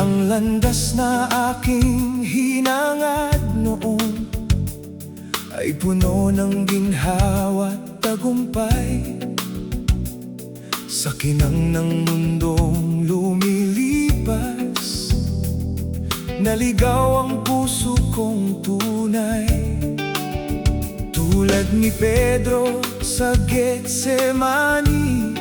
Ang landas na aking hinangad noon ay puno ng ginhawa at tagumpay. Sa kinang ng mundong lumilipas, naligaw ang puso kong tunay. Tulad ni Pedro sa Getsemani,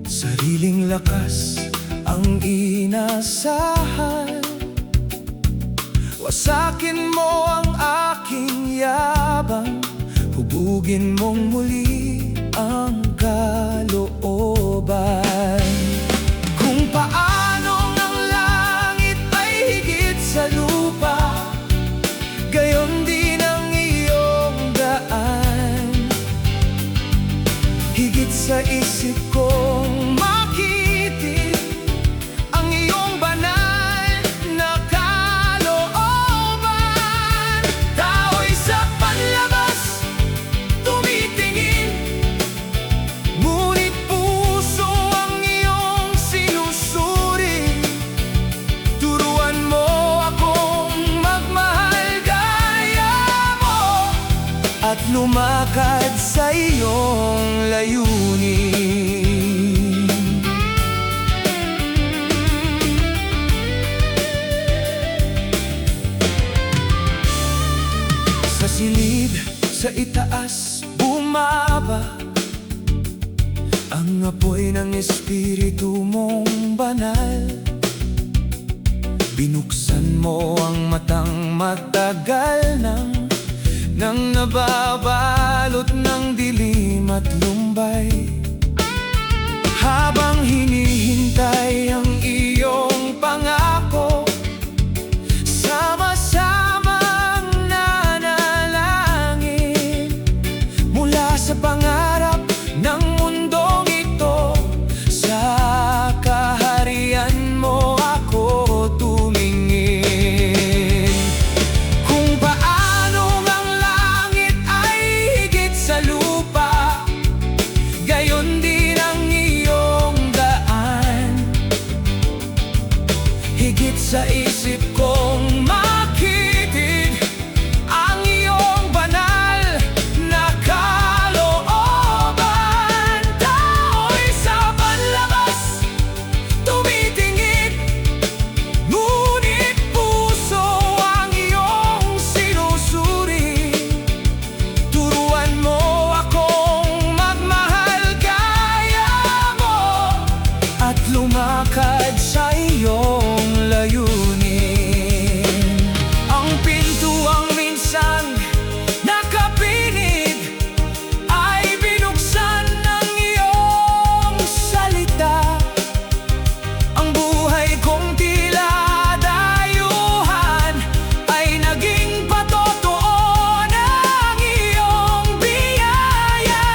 sariling lakas ang inasahan. Wasakin mo ang aking yabang, hubugin mong muli ang kalooban. Kung paano ang langit ay higit sa lupa, gayon din ang iyong daan. Higit sa isip kong makitin ang iyong banal na kalooban. Tao'y sa panlabas tumitingin, ngunit puso ang iyong sinusuri. Turuan mo akong magmahal gaya mo at lumakad sa iyong layunin. Sa silid, sa itaas, bumaba ang apoy ng espiritu mong banal. Binuksan mo ang matang matagal nang nababalot ng dilim at lumbay. Habang hinihintay ang iyong pangako, sama-samang nanalangin. Mula sa pangarap ng mundong ito, sa kaharian mo ako tumingin. Kung paano ang langit ay higit sa lupa, gayon din ang iyong daan. Higit sa isip kong makitin ang iyong banal na kalooban. Tao'y sa panlabas tumitingin, ngunit puso ang iyong sinusuri. Turuan mo akong magmahal gaya mo at lumakad sa iyong layunin. Ang pintuang minsan nakapinig ay binuksan ng iyong salita. Ang buhay kong tila dayuhan ay naging patotoo ng iyong biyaya.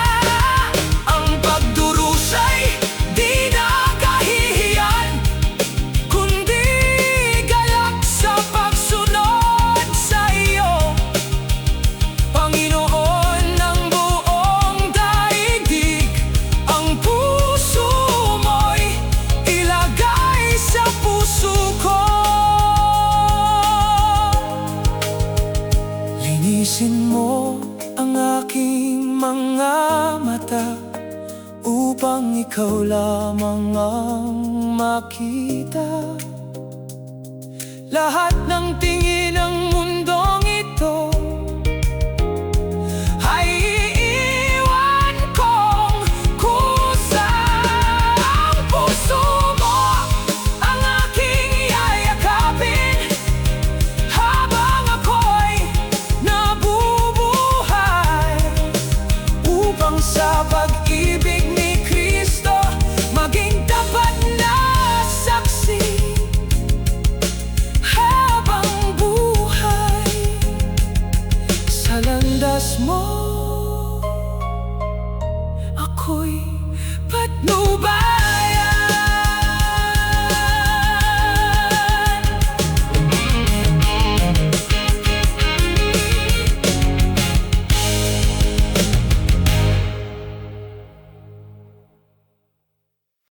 Ang pagdurusa'y di na kahihiyan, kundi galak sa pagsunod sa iyo. Panginoon ng buong daigdig, ang puso mo'y ilagay sa puso ko. Linisin mo ang aking mga mata upang ikaw lamang ang makita. Lahat ng tingin ng mundong ito ay iiwan kong kusa. Ang puso mo ang aking yayakapin habang ako'y nabubuhay, upang sa pag-ibig ni Kristo maging tapat na saksi habang buhay. Sa landas mo ako'y patnubay.